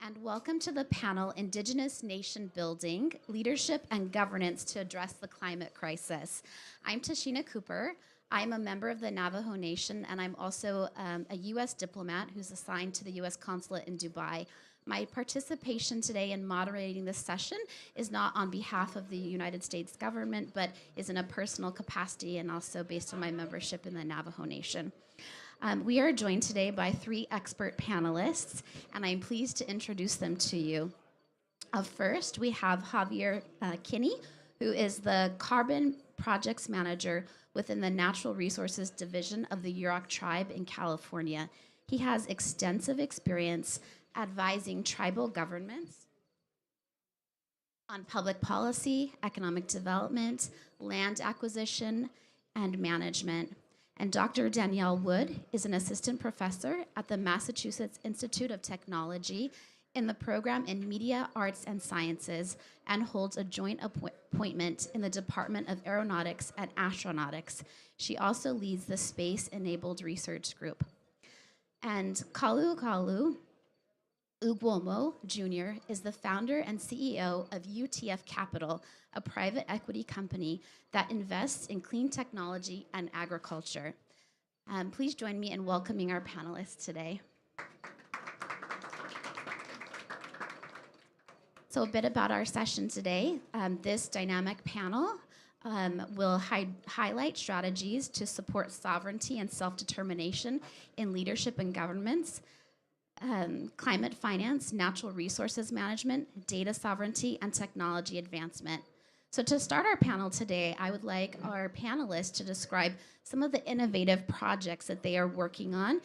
And welcome to the panel, Indigenous Nation Building, Leadership and Governance to Address the Climate Crisis. I'm Tashina Cooper. I'm a member of the Navajo Nation, and I'm also a U.S. diplomat who's assigned to the U.S. Consulate in Dubai. My participation today in moderating this session is not on behalf of the United States government, but is in a personal capacity and also based on my membership in the Navajo Nation. We are joined today by three expert panelists, and I'm pleased to introduce them to you. First, we have Javier Kinney, who is the Carbon Projects Manager within the Natural Resources Division of the Yurok Tribe in California. He has extensive experience advising tribal governments on public policy, economic development, land acquisition, and management. And Dr. Danielle Wood is an assistant professor at the Massachusetts Institute of Technology in the program in Media, Arts, and Sciences, and holds a joint appointment in the Department of Aeronautics and Astronautics. She also leads the Space-Enabled Research Group. And Kalu Ugwomo Jr. is the founder and CEO of UTF Capital, a private equity company that invests in clean technology and agriculture. Please join me in welcoming our panelists today. So a bit about our session today. This dynamic panel will highlight strategies to support sovereignty and self-determination in leadership and governments, climate finance, natural resources management, data sovereignty, and technology advancement. So to start our panel today, I would like our panelists to describe some of the innovative projects that they are working on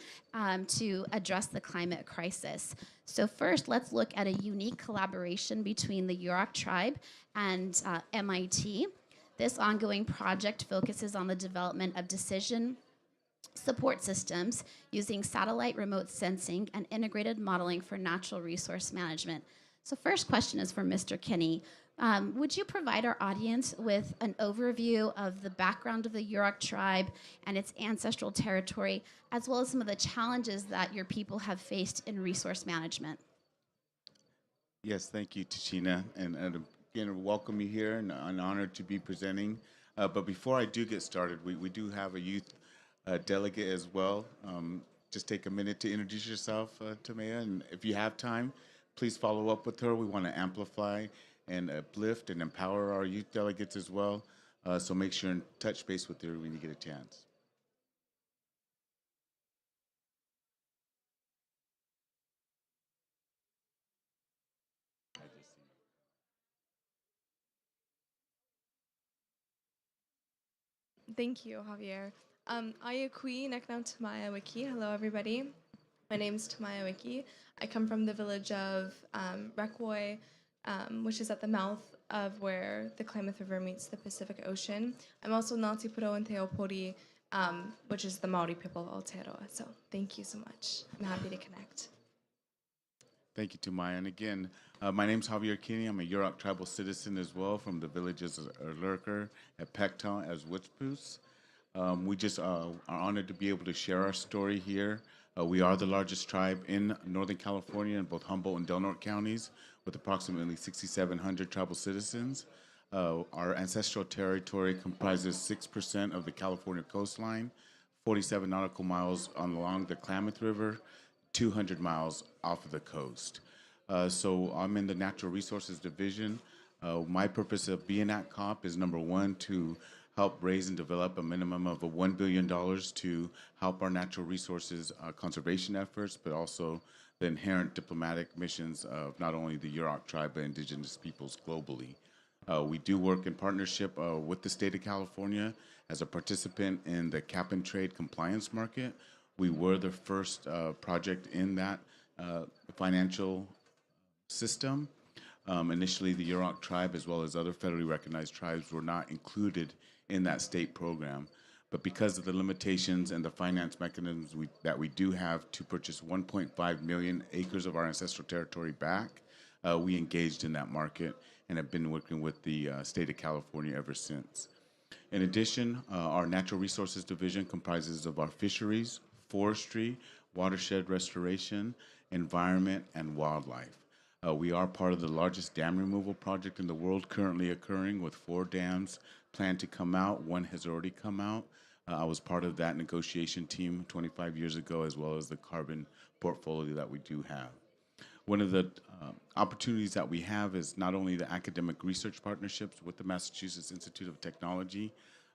to address the climate crisis. So first, let's look at a unique collaboration between the Yurok tribe and MIT. This ongoing project focuses on the development of decision support systems using satellite remote sensing and integrated modeling for natural resource management. So first question is for Mr. Kinney. Would you provide our audience with an overview of the background of the Yurok tribe and its ancestral territory, as well as some of the challenges that your people have faced in resource management? Yes, thank you, Tashina, and again, welcome you here, and an honor to be presenting. But before I do get started, we do have a youth delegate as well. Just take a minute to introduce yourself, Tamaya, and if you have time, please follow up with her. We want to amplify and uplift and empower our youth delegates as well. So make sure and touch base with her when you get a chance. Thank you, Javier. Ayakui Neknam Tamaya Wiki. Hello, everybody. My name is Tamaya Wiki. I come from the village of Rekwoi, which is at the mouth of where the Klamath River meets the Pacific Ocean. I'm also Ngati Puro and Teopori, which is the Maori people of Aotearoa. So thank you so much. I'm happy to connect. Thank you, Tamaya. And again, my name's Javier Kinney. I'm a Yurok tribal citizen as well from the villages of Lurker at Pectown as Witzpoos. We just are honored to be able to share our story here. We are the largest tribe in Northern California in both Humboldt and Del Norte counties with approximately 6,700 tribal citizens. Our ancestral territory comprises 6% of the California coastline, 47 nautical miles along the Klamath River, 200 miles off of the coast. So I'm in the Natural Resources Division. My purpose of being at COP is number one, to help raise and develop a minimum of $1 billion to help our natural resources conservation efforts, but also the inherent diplomatic missions of not only the Yurok tribe, but indigenous peoples globally. We do work in partnership with the state of California as a participant in the cap and trade compliance market. We were the first project in that financial system. Initially, the Yurok tribe, as well as other federally recognized tribes, were not included in that state program. But because of the limitations and the finance mechanisms that we do have to purchase 1.5 million acres of our ancestral territory back, we engaged in that market and have been working with the state of California ever since. In addition, our Natural Resources Division comprises of our fisheries, forestry, watershed restoration, environment, and wildlife. We are part of the largest dam removal project in the world currently occurring, with 4 dams planned to come out. One has already come out. I was part of that negotiation team 25 years ago, as well as the carbon portfolio that we do have. One of the opportunities that we have is not only the academic research partnerships with the Massachusetts Institute of Technology,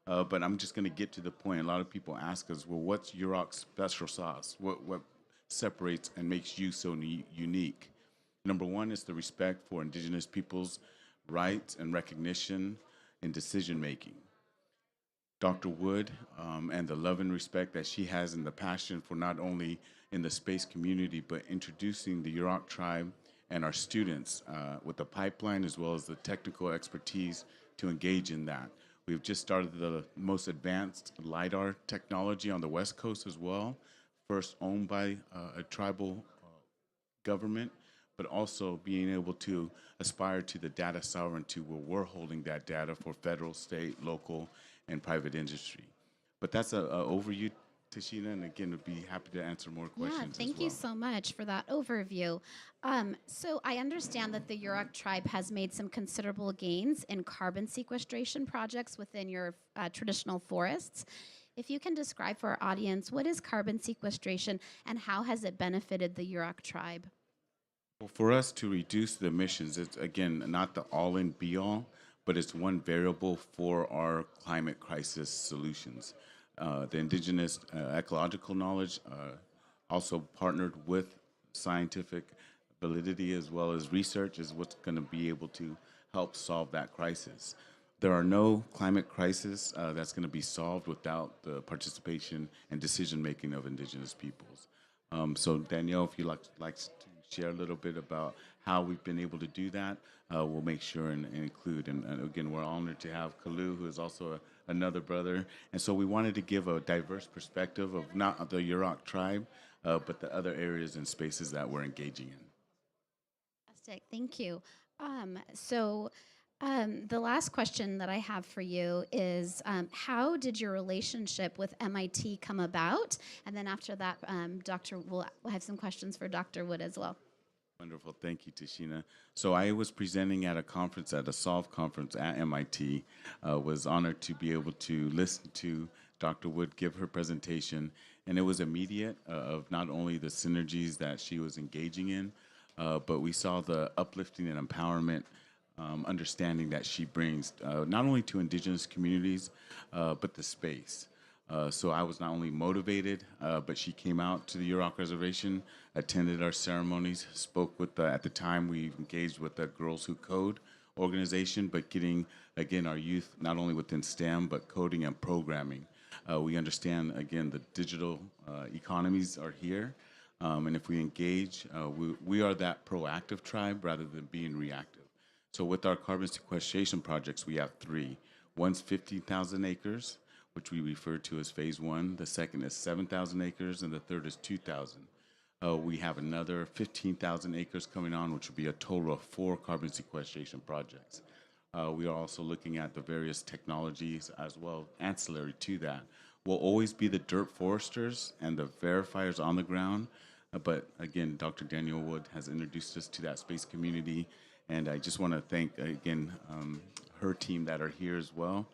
but I'm just going to get to the point. A lot of people ask us, well, what's UROC's special sauce? What separates and makes you so unique? Number one is the respect for Indigenous peoples' rights and recognition in decision making. Dr. Wood and the love and respect that she has and the passion for not only in the space community, but introducing the Yurok tribe and our students with the pipeline as well as the technical expertise to engage in that. We've just started the most advanced LiDAR technology on the West Coast as well, first owned by a tribal government, but also being able to aspire to the data sovereignty where we're holding that data for federal, state, local, and private industry. But that's an overview, Tashina, and again, would be happy to answer more questions Yeah, thank you so much for that overview. So I understand that the Yurok tribe has made some considerable gains in carbon sequestration projects within your traditional forests. If you can describe for our audience, what is carbon sequestration and how has it benefited the Yurok tribe? Well, for us to reduce the emissions, it's again not the all in be all, but it's one variable for our climate crisis solutions. The indigenous ecological knowledge also partnered with scientific validity as well as research is what's going to be able to help solve that crisis. There are no climate crisis that's going to be solved without the participation and decision making of indigenous peoples. So Danielle, if you'd like to share a little bit about how we've been able to do that, we'll make sure and include. And again, we're honored to have Kalu, who is also another brother. And so we wanted to give a diverse perspective of not the Yurok tribe, but the other areas and spaces that we're engaging in. Fantastic, thank you. The last question that I have for you is how did your relationship with MIT come about? And then after that, we'll have some questions for Dr. Wood as well. Wonderful. Thank you, Tashina. So I was presenting at a conference, at a SOLVE conference at MIT. Was honored to be able to listen to Dr. Wood give her presentation. And it was immediate of not only the synergies that she was engaging in, but we saw the uplifting and empowerment understanding that she brings not only to Indigenous communities, but the space. So I was not only motivated, but she came out to the Yurok Reservation, attended our ceremonies, spoke with at the time we engaged with the Girls Who Code organization, but getting, again, our youth not only within STEM, but coding and programming. We understand, again, the digital economies are here, and if we engage, we are that proactive tribe rather than being reactive. So with our carbon sequestration projects, we have 3. One's 15,000 acres, which we refer to as phase 1. The second is 7,000 acres, and the third is 2,000. We have another 15,000 acres coming on, which will be a total of 4 carbon sequestration projects. We are also looking at the various technologies as well, ancillary to that. We'll always be the dirt foresters and the verifiers on the ground, but again, Dr. Daniel Wood has introduced us to that space community, and I just want to thank, again, her team that are here as well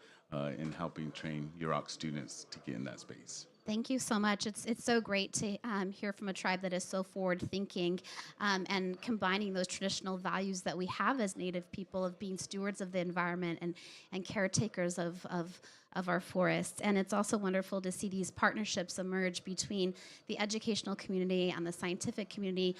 in helping train Yurok students to get in that space. Thank you so much. It's so great to hear from a tribe that is so forward-thinking and combining those traditional values that we have as Native people of being stewards of the environment and caretakers of our forests. And it's also wonderful to see these partnerships emerge between the educational community and the scientific community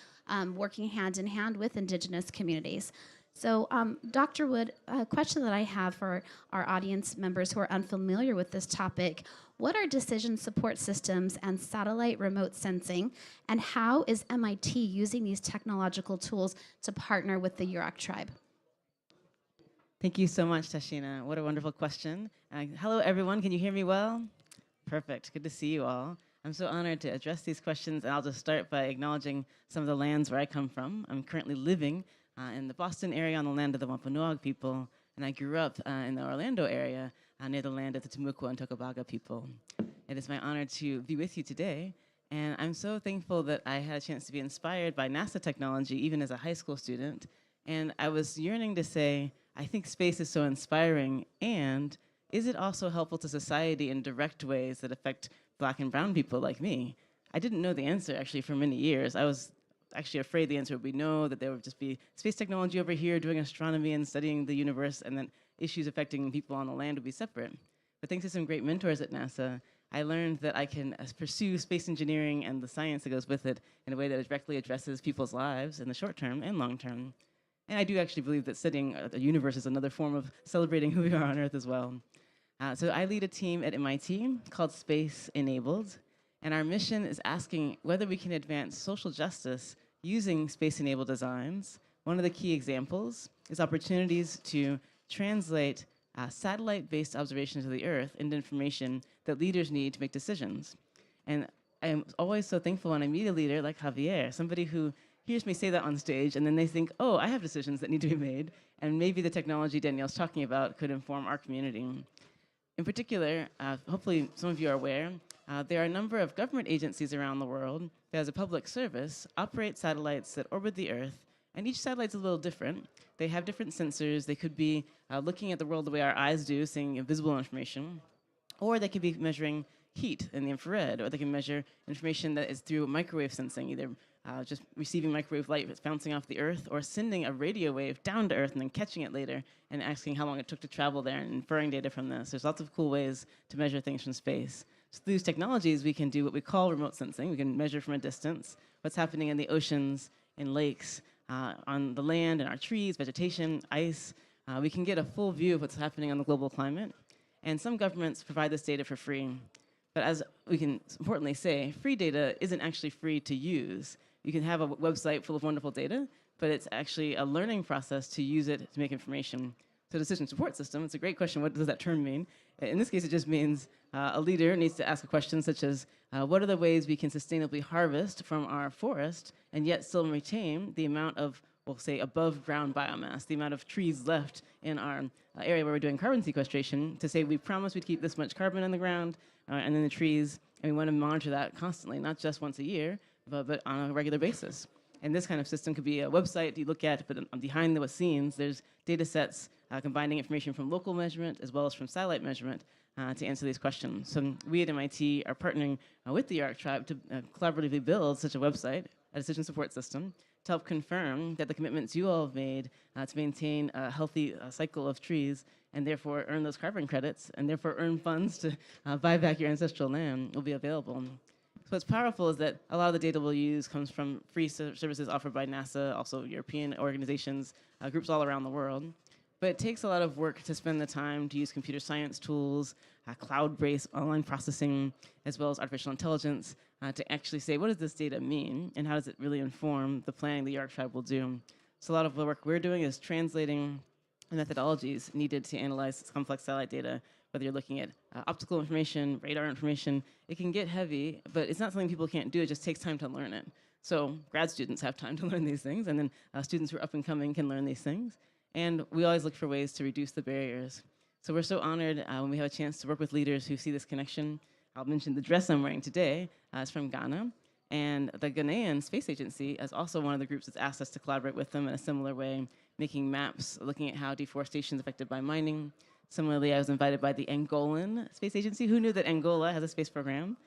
working hand in hand with Indigenous communities. So, Dr. Wood, a question that I have for our audience members who are unfamiliar with this topic: what are decision support systems and satellite remote sensing, and how is MIT using these technological tools to partner with the Yurok tribe? Thank you so much, Tashina. What a wonderful question. Hello, everyone. Can you hear me well? Perfect. Good to see you all. I'm so honored to address these questions, and I'll just start by acknowledging some of the lands where I come from. I'm currently living in the Boston area on the land of the Wampanoag people, and I grew up in the Orlando area near the land of the Timucua and Tocobaga people. It is my honor to be with you today And I'm so thankful that I had a chance to be inspired by NASA technology, even as a high school student. And I was yearning to say, I think space is so inspiring, and is it also helpful to society in direct ways that affect Black and brown people like me? I didn't know the answer actually for many years. I was actually afraid the answer would be no, that there would just be space technology over here doing astronomy and studying the universe, and that issues affecting people on the land would be separate. But thanks to some great mentors at NASA, I learned that I can pursue space engineering and the science that goes with it in a way that directly addresses people's lives in the short term and long term. And I do actually believe that studying the universe is another form of celebrating who we are on Earth as well. So I lead a team at MIT called Space Enabled, and our mission is asking whether we can advance social justice using space-enabled designs. One of the key examples is opportunities to translate satellite-based observations of the Earth into information that leaders need to make decisions. And I'm always so thankful when I meet a leader like Javier, somebody who hears me say that on stage, and then they think, oh, I have decisions that need to be made, and maybe the technology Danielle's talking about could inform our community. In particular, hopefully some of you are aware, there are a number of government agencies around the world that, as a public service, operate satellites that orbit the Earth, and each satellite's a little different. They have different sensors. They could be looking at the world the way our eyes do, seeing invisible information, or they could be measuring heat in the infrared, or they can measure information that is through microwave sensing, either just receiving microwave light that's bouncing off the Earth, or sending a radio wave down to Earth and then catching it later and asking how long it took to travel there and inferring data from this. There's lots of cool ways to measure things from space. So through these technologies, we can do what we call remote sensing. We can measure from a distance what's happening in the oceans, in lakes, on the land, in our trees, vegetation, ice. We can get a full view of what's happening on the global climate. And some governments provide this data for free. But as we can importantly say, free data isn't actually free to use. You can have a website full of wonderful data, but it's actually a learning process to use it to make information. So decision support system, it's a great question. What does that term mean? In this case, it just means a leader needs to ask a question such as, what are the ways we can sustainably harvest from our forest and yet still retain the amount of, we'll say, above ground biomass, the amount of trees left in our area where we're doing carbon sequestration, to say we promise we'd keep this much carbon in the ground and in the trees, and we want to monitor that constantly, not just once a year, but on a regular basis. And this kind of system could be a website you look at, but behind the scenes, there's data sets combining information from local measurement as well as from satellite measurement to answer these questions. So we at MIT are partnering with the Yurok tribe to collaboratively build such a website, a decision support system, to help confirm that the commitments you all have made to maintain a healthy cycle of trees and therefore earn those carbon credits and therefore earn funds to buy back your ancestral land will be available. So what's powerful is that a lot of the data we'll use comes from free services offered by NASA, also European organizations, groups all around the world. But it takes a lot of work to spend the time to use computer science tools, cloud-based online processing, as well as artificial intelligence, to actually say, what does this data mean, and how does it really inform the planning the Yurok tribe will do? So a lot of the work we're doing is translating the methodologies needed to analyze this complex satellite data, whether you're looking at optical information, radar information. It can get heavy, but it's not something people can't do. It just takes time to learn it. So grad students have time to learn these things, and then students who are up and coming can learn these things. And we always look for ways to reduce the barriers. So we're so honored when we have a chance to work with leaders who see this connection. I'll mention the dress I'm wearing today is from Ghana. And the Ghanaian Space Agency is also one of the groups that's asked us to collaborate with them in a similar way, making maps, looking at how deforestation is affected by mining. Similarly, I was invited by the Angolan Space Agency. Who knew that Angola has a space program?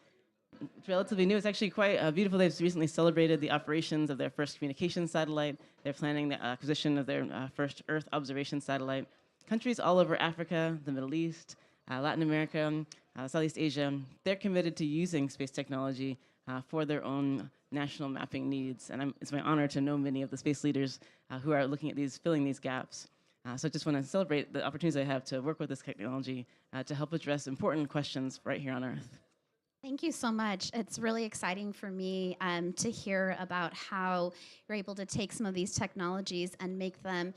It's relatively new. It's actually quite beautiful. They've recently celebrated the operations of their first communications satellite. They're planning the acquisition of their first Earth observation satellite. Countries all over Africa, the Middle East, Latin America, Southeast Asia, they're committed to using space technology for their own national mapping needs. And it's my honor to know many of the space leaders who are looking at filling these gaps. So I just want to celebrate the opportunities I have to work with this technology to help address important questions right here on Earth. Thank you so much. It's really exciting for me to hear about how you're able to take some of these technologies and make them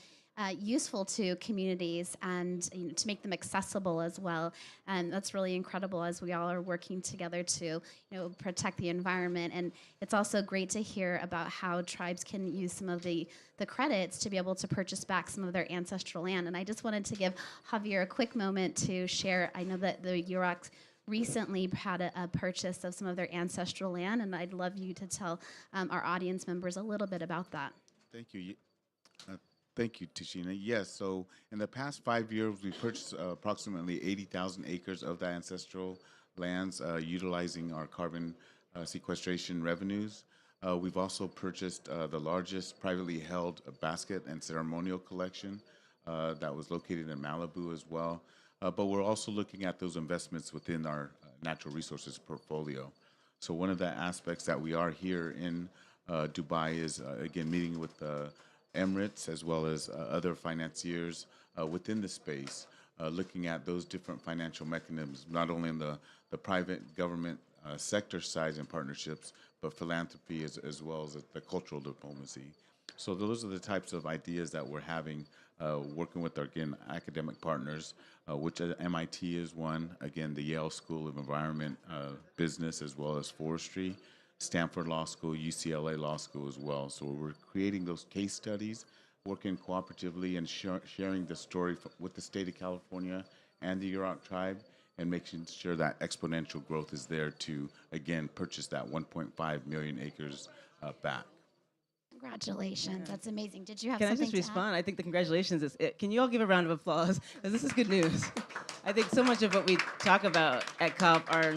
useful to communities and to make them accessible as well. And that's really incredible as we all are working together to protect the environment. And it's also great to hear about how tribes can use some of the credits to be able to purchase back some of their ancestral land. And I just wanted to give Javier a quick moment to share. I know that the Yurok recently had a purchase of some of their ancestral land, and I'd love you to tell our audience members a little bit about that. Thank you. Uh, Thank you, Tashina. Yes, so in the past 5 years, we purchased approximately 80,000 acres of the ancestral lands utilizing our carbon sequestration revenues. We've also purchased the largest privately held basket and ceremonial collection that was located in Malibu as well. But we're also looking at those investments within our natural resources portfolio. So one of the aspects that we are here in Dubai is, again, meeting with the Emirates as well as other financiers within the space, looking at those different financial mechanisms, not only in the private government sector sides and partnerships, but philanthropy as well as the cultural diplomacy. So those are the types of ideas that we're having, working with our, again, academic partners, which MIT is one, again, the Yale School of Environment, Business, as well as Forestry, Stanford Law School, UCLA Law School as well. So we're creating those case studies, working cooperatively and sharing the story with the state of California and the Yurok tribe, and making sure that exponential growth is there to, again, purchase that 1.5 million acres back. Congratulations. That's amazing. Did you have Can I something just to respond? I think the congratulations is it. Can you all give a round of applause? Because this is good news. I think so much of what we talk about at COP are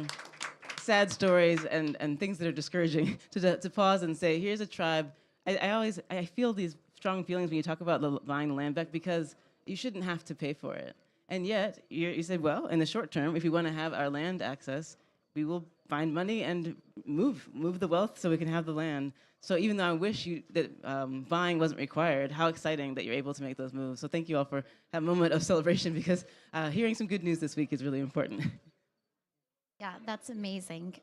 sad stories and things that are discouraging. To pause and say, here's a tribe. I feel these strong feelings when you talk about buying the land back, because you shouldn't have to pay for it. And yet, you said, well, in the short term, if we want to have our land access, we will find money and move the wealth so we can have the land. So even though I wish that buying wasn't required, how exciting that you're able to make those moves. So thank you all for that moment of celebration, because hearing some good news this week is really important. Yeah, that's amazing.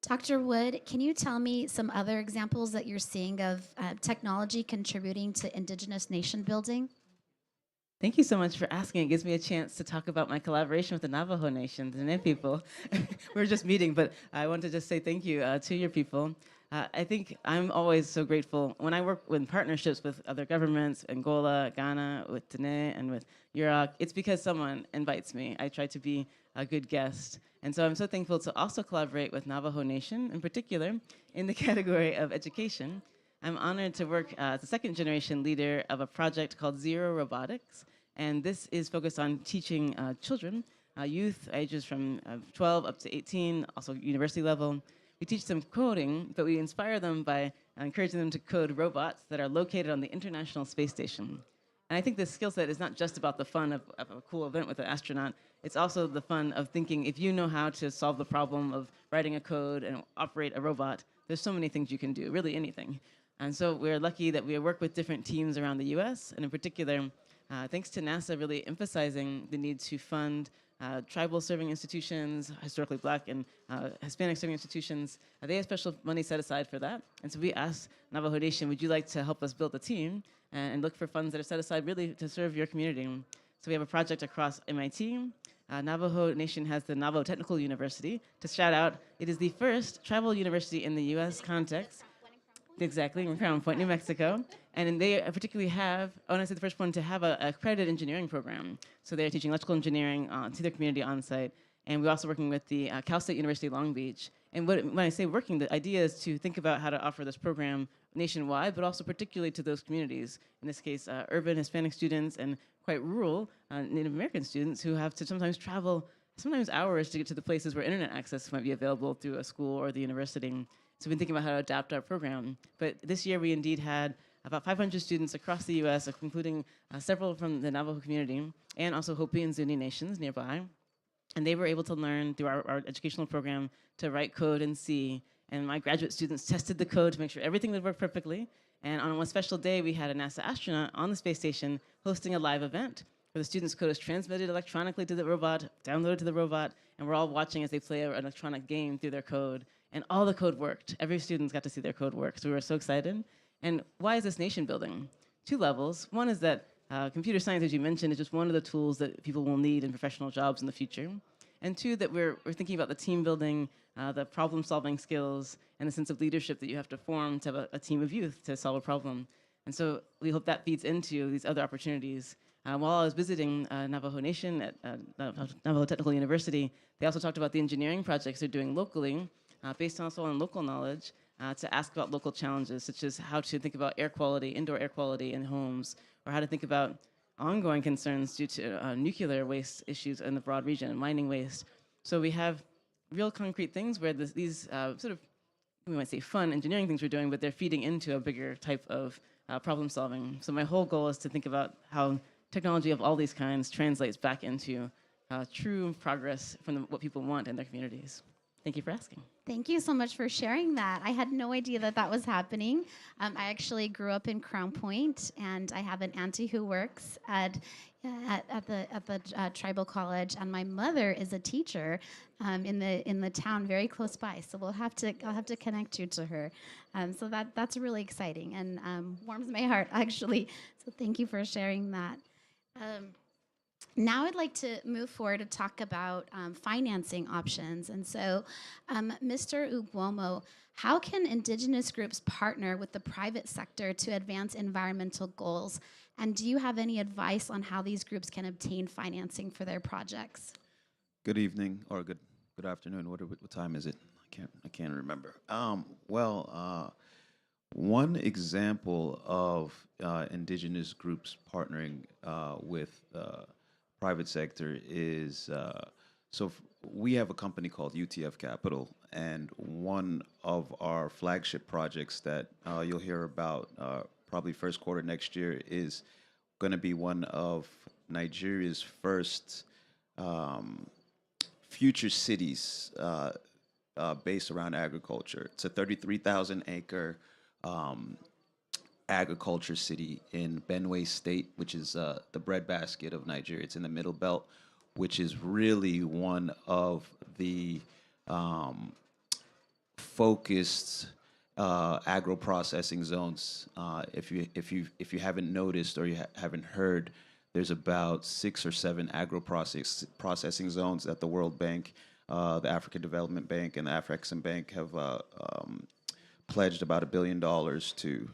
Dr. Wood, can you tell me some other examples that you're seeing of technology contributing to Indigenous nation building? Thank you so much for asking. It gives me a chance to talk about my collaboration with the Navajo Nation, the Dene people. We're just meeting, but I want to just say thank you to your people. I think I'm always so grateful when I work in partnerships with other governments, Angola, Ghana, with Dene, and with Yurok. It's because someone invites me. I try to be a good guest. And so I'm so thankful to also collaborate with Navajo Nation, in particular, in the category of education. I'm honored to work as a second-generation leader of a project called Zero Robotics, and this is focused on teaching children, youth ages from 12 up to 18, also university level. We teach them coding, but we inspire them by encouraging them to code robots that are located on the International Space Station. And I think this skill set is not just about the fun of a cool event with an astronaut, it's also the fun of thinking, if you know how to solve the problem of writing a code and operate a robot, there's so many things you can do, really anything. And so we're lucky that we work with different teams around the US, and in particular, thanks to NASA really emphasizing the need to fund tribal serving institutions, historically Black and Hispanic serving institutions. They have special money set aside for that. And so we asked Navajo Nation, would you like to help us build a team and look for funds that are set aside really to serve your community? So we have a project across MIT. Navajo Nation has the Navajo Technical University. To shout out, it is the first tribal university in the US context. Exactly, in Crown Point, New Mexico. And they particularly have, I want to say the first one to have a accredited engineering program. So they're teaching electrical engineering to their community on site. And we're also working with the Cal State University Long Beach. And when I say working, the idea is to think about how to offer this program nationwide, but also particularly to those communities. In this case, urban Hispanic students and quite rural Native American students who have to sometimes travel, sometimes hours to get to the places where internet access might be available through a school or the university. So we've been thinking about how to adapt our program. But this year we indeed had about 500 students across the US, including several from the Navajo community, and also Hopi and Zuni nations nearby. And they were able to learn through our educational program to write code in C. And my graduate students tested the code to make sure everything would work perfectly. And on one special day, we had a NASA astronaut on the space station hosting a live event where the students' code is transmitted electronically to the robot, downloaded to the robot, and we're all watching as they play an electronic game through their code. And all the code worked. Every student's got to see their code work. So we were so excited. And why is this nation building? 2 levels. One is that computer science, as you mentioned, is just one of the tools that people will need in professional jobs in the future. And 2, that we're thinking about the team building, the problem solving skills, and the sense of leadership that you have to form to have a team of youth to solve a problem. And so we hope that feeds into these other opportunities. While I was visiting Navajo Nation at Navajo Technical University, they also talked about the engineering projects they're doing locally, based also on local knowledge, to ask about local challenges, such as how to think about air quality, indoor air quality in homes, or how to think about ongoing concerns due to nuclear waste issues in the broad region, mining waste. So we have real concrete things where these sort of, we might say, fun engineering things we're doing, but they're feeding into a bigger type of problem solving. So my whole goal is to think about how technology of all these kinds translates back into true progress from what people want in their communities. Thank you for asking. Thank you so much for sharing that. I had no idea that that was happening. I actually grew up in Crown Point, and I have an auntie who works at the tribal college, and my mother is a teacher in the town very close by. So I'll have to connect you to her. So that's really exciting and warms my heart actually. So thank you for sharing that. Now I'd like to move forward to talk about financing options. And so, Mr. Ugwomo, how can Indigenous groups partner with the private sector to advance environmental goals? And do you have any advice on how these groups can obtain financing for their projects? Good evening or good afternoon. What time is it? I can't remember. One example of indigenous groups partnering with private sector is we have a company called UTF Capital, and one of our flagship projects that you'll hear about probably first quarter next year is going to be one of Nigeria's first future cities based around agriculture. It's a 33,000 acre agriculture city in Benue State, which is the breadbasket of Nigeria. It's in the Middle Belt, which is really one of the focused agro-processing zones. If you haven't noticed or you haven't heard, there's about 6 or 7 agro-processing zones that the World Bank, the African Development Bank, and the Afrexim Bank have pledged about $1 billion to.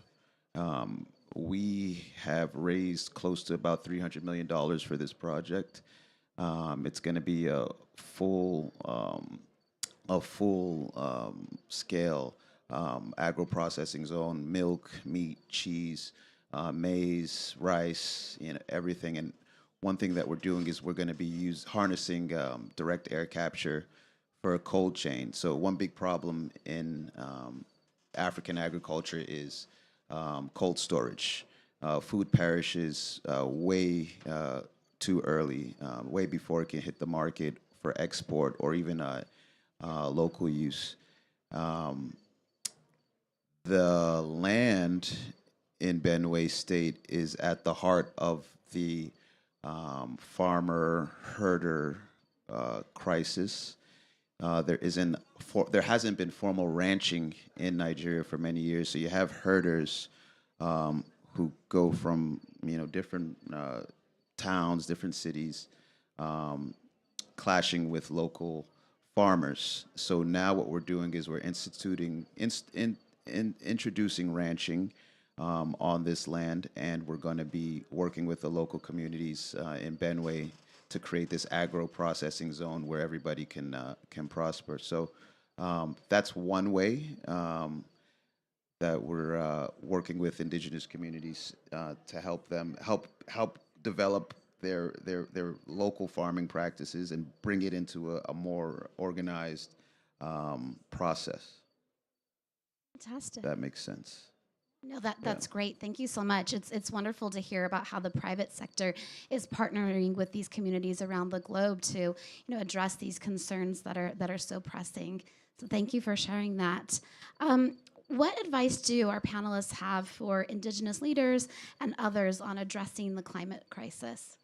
We have raised close to about $300 million for this project. It's going to be a full scale agro-processing zone: milk, meat, cheese, maize, rice, everything. And one thing that we're doing is we're going to be harnessing direct air capture for a cold chain. So one big problem in African agriculture is cold storage. Food perishes way too early, way before it can hit the market for export or even local use. The land in Benue State is at the heart of the farmer-herder crisis. There hasn't been formal ranching in Nigeria for many years, so you have herders who go from different towns, different cities, clashing with local farmers. So now what we're doing is we're introducing ranching on this land, and we're going to be working with the local communities in Benue to create this agro-processing zone where everybody can prosper. So that's one way that we're working with indigenous communities to help them develop their local farming practices and bring it into a more organized process. Fantastic. That makes sense. No, that's great. Thank you so much. It's wonderful to hear about how the private sector is partnering with these communities around the globe to address these concerns that are so pressing. So thank you for sharing that. What advice do our panelists have for Indigenous leaders and others on addressing the climate crisis?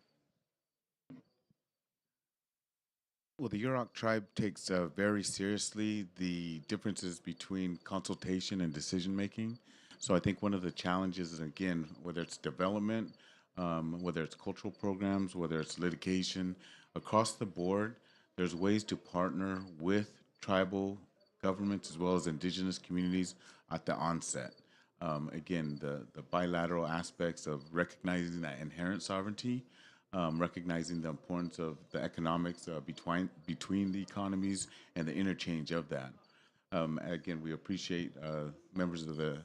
Well, the Yurok tribe takes very seriously the differences between consultation and decision making. So I think one of the challenges is, again, whether it's development, whether it's cultural programs, whether it's litigation, across the board, there's ways to partner with tribal governments as well as indigenous communities at the onset. Again, the bilateral aspects of recognizing that inherent sovereignty, recognizing the importance of the economics between the economies and the interchange of that. Again, we appreciate members of the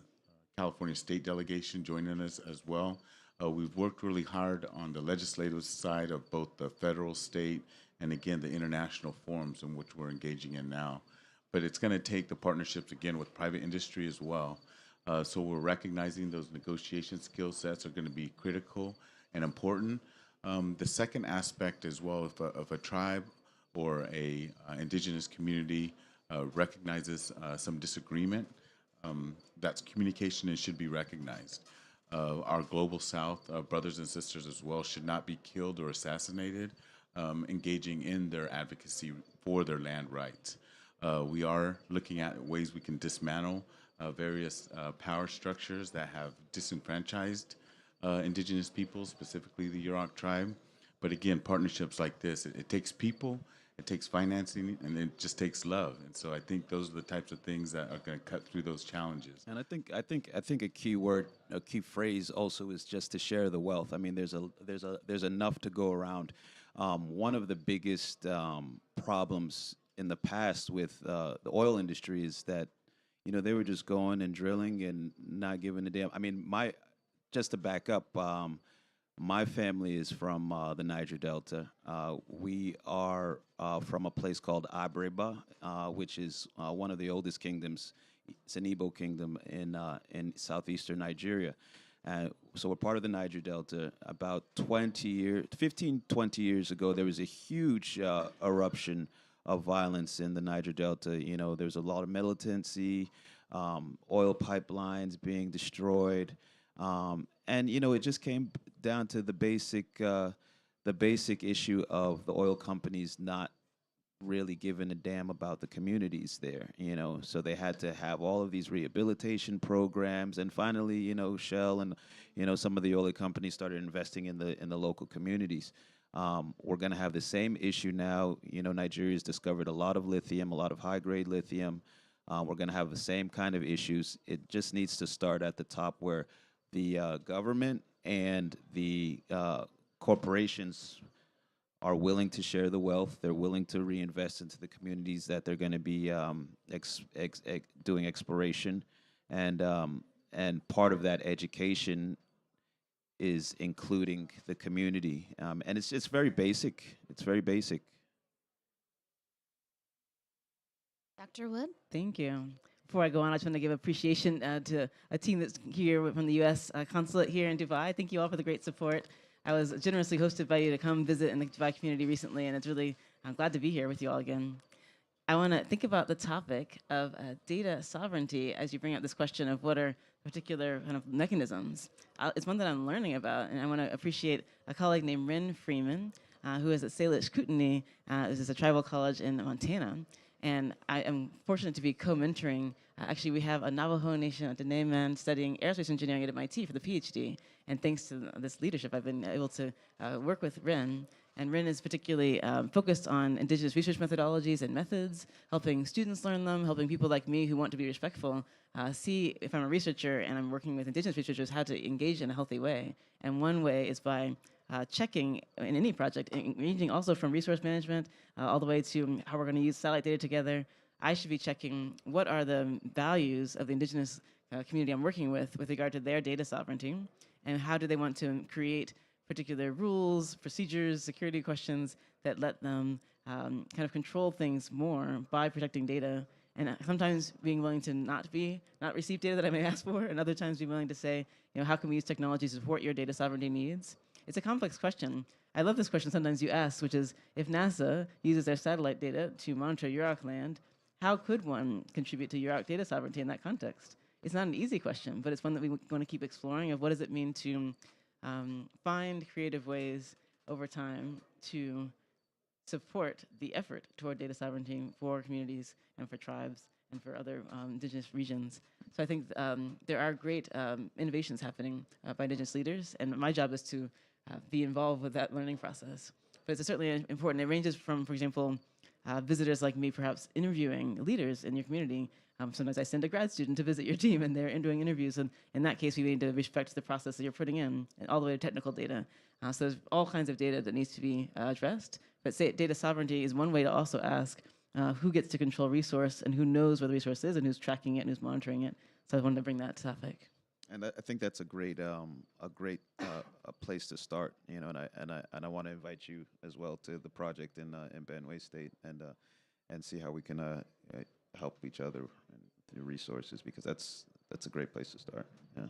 California State Delegation joining us as well. We've worked really hard on the legislative side of both the federal, state, and again, the international forums in which we're engaging in now. But it's going to take the partnerships again with private industry as well. So we're recognizing those negotiation skill sets are going to be critical and important. The second aspect as well, if a tribe or a indigenous community recognizes some disagreement, that's communication and should be recognized. Our global South brothers and sisters as well should not be killed or assassinated, engaging in their advocacy for their land rights. We are looking at ways we can dismantle various power structures that have disenfranchised indigenous peoples, specifically the Yurok tribe. But again, partnerships like this, it takes people, it takes financing, and it just takes love. And so I think those are the types of things that are going to cut through those challenges. And I think a key word, a key phrase also is just to share the wealth. I mean, there's enough to go around. One of the biggest problems in the past with the oil industry is that, you know, they were just going and drilling and not giving a damn. I mean, just to back up, my family is from the Niger Delta. We are from a place called Abreba, which is one of the oldest kingdoms. It's an Igbo kingdom in southeastern Nigeria. So we're part of the Niger Delta. About 15, 20 years ago, there was a huge eruption of violence in the Niger Delta. You know, there's a lot of militancy, oil pipelines being destroyed. And, you know, it just came down to the basic issue of the oil companies not really giving a damn about the communities there, you know. So they had to have all of these rehabilitation programs, and finally, you know, Shell and, you know, some of the oil companies started investing in the local communities. We're going to have the same issue now. You know, Nigeria's discovered a lot of lithium, a lot of high-grade lithium. We're going to have the same kind of issues. It just needs to start at the top, where the government and the corporations are willing to share the wealth. They're willing to reinvest into the communities that they're going to be doing exploration, and part of that education is including the community, and it's very basic. It's very basic. Dr. Wood? Thank you. Before I go on, I just want to give appreciation to a team that's here from the U.S. Consulate here in Dubai. Thank you all for the great support. I was generously hosted by you to come visit in the Dubai community recently, and I'm glad to be here with you all again. I want to think about the topic of data sovereignty as you bring up this question of what are particular kind of mechanisms. It's one that I'm learning about, and I want to appreciate a colleague named Rin Freeman, who is at Salish Kootenai. This is a tribal college in Montana. And I am fortunate to be co-mentoring. Actually, we have a Navajo Nation Dene man studying aerospace engineering at MIT for the PhD. And thanks to this leadership, I've been able to work with Rin. And Rin is particularly focused on indigenous research methodologies and methods, helping students learn them, helping people like me who want to be respectful see, if I'm a researcher and I'm working with indigenous researchers, how to engage in a healthy way. And one way is by checking in any project, ranging also from resource management all the way to how we're going to use satellite data together. I should be checking what are the values of the indigenous community I'm working with regard to their data sovereignty, and how do they want to create particular rules, procedures, security questions that let them kind of control things more by protecting data, and sometimes being willing to not receive data that I may ask for, and other times be willing to say, you know, how can we use technology to support your data sovereignty needs? It's a complex question. I love this question sometimes you ask, which is, if NASA uses their satellite data to monitor Yurok land, how could one contribute to Yurok data sovereignty in that context? It's not an easy question, but it's one that we want to keep exploring of what does it mean to find creative ways over time to support the effort toward data sovereignty for communities and for tribes and for other indigenous regions. So I think there are great innovations happening by indigenous leaders, and my job is to be involved with that learning process. But it's certainly important. It ranges from, for example, visitors like me perhaps interviewing leaders in your community Sometimes I send a grad student to visit your team, and they're doing interviews. And in that case, we need to respect the process that you're putting in, and all the way to technical data. So there's all kinds of data that needs to be addressed. But data sovereignty is one way to also ask who gets to control resource and who knows where the resource is and who's tracking it and who's monitoring it. So I wanted to bring that topic. And I think that's a great a place to start, you know. And I want to invite you as well to the project in Benue State and see how we can help each other through resources, because that's a great place to start. Yeah.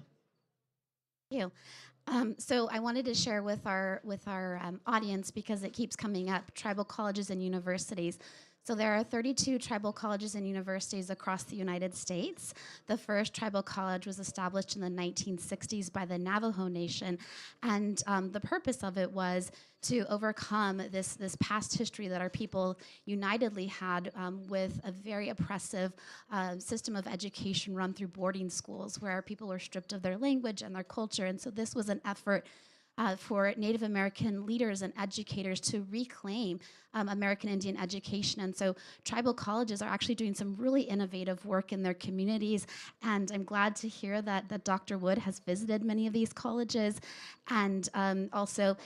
Thank you. So I wanted to share with our audience, because it keeps coming up, tribal colleges and universities. So there are 32 tribal colleges and universities across the United States. The first tribal college was established in the 1960s by the Navajo Nation, and the purpose of it was to overcome this past history that our people unitedly had with a very oppressive system of education run through boarding schools, where our people were stripped of their language and their culture. And so this was an effort for Native American leaders and educators to reclaim American Indian education. And so tribal colleges are actually doing some really innovative work in their communities. And I'm glad to hear that Dr. Wood has visited many of these colleges. And also,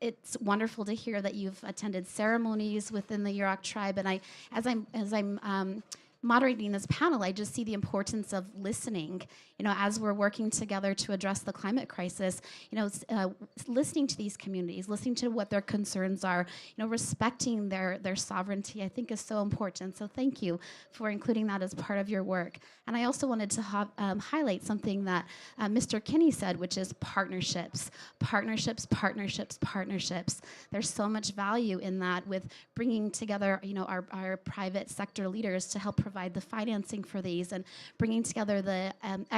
it's wonderful to hear that you've attended ceremonies within the Yurok tribe. And as I'm moderating this panel, I just see the importance of listening. You know, as we're working together to address the climate crisis, you know, listening to these communities, listening to what their concerns are, you know, respecting their sovereignty, I think is so important. So thank you for including that as part of your work. And I also wanted to highlight something that Mr. Kinney said, which is partnerships. Partnerships, partnerships, partnerships. There's so much value in that, with bringing together, you know, our private sector leaders to help provide the financing for these, and bringing together the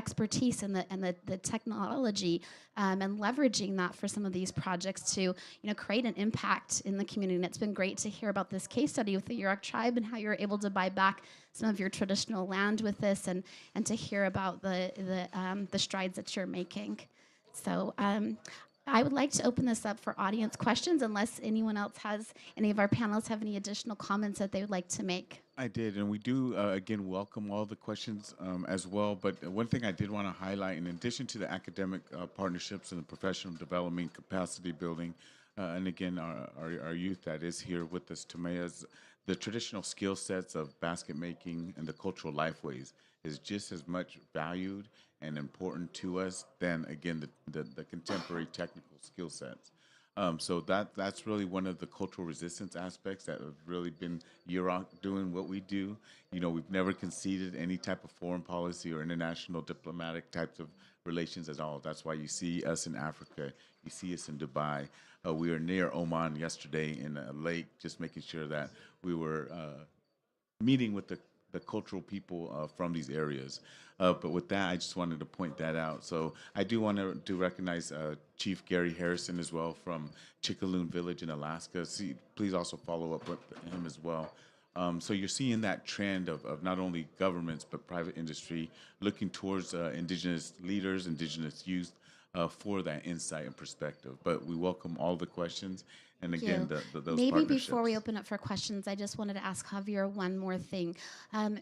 expertise and the technology, and leveraging that for some of these projects to, you know, create an impact in the community. And it's been great to hear about this case study with the Yurok tribe and how you're able to buy back some of your traditional land with this, and to hear about the strides that you're making. So I would like to open this up for audience questions, unless anyone else any of our panelists have any additional comments that they would like to make. I did, and we do, again, welcome all the questions as well. But one thing I did want to highlight, in addition to the academic partnerships and the professional development, capacity building, and again, our youth that is here with us, Tumaya's, the traditional skill sets of basket making and the cultural lifeways is just as much valued and important to us than, again, the contemporary technical skill sets. So that's really one of the cultural resistance aspects that have really been Yurok doing what we do. You know, we've never conceded any type of foreign policy or international diplomatic types of relations at all. That's why you see us in Africa, you see us in Dubai. We were near Oman yesterday in a lake, just making sure that we were meeting with the cultural people from these areas. But with that, I just wanted to point that out. So I do want to recognize Chief Gary Harrison as well from Chickaloon Village in Alaska. Please also follow up with him as well. So you're seeing that trend of not only governments, but private industry looking towards Indigenous leaders, Indigenous youth, for that insight and perspective. But we welcome all the questions. And again, those Maybe before we partnerships. open up for questions, I just wanted to ask Javier one more thing.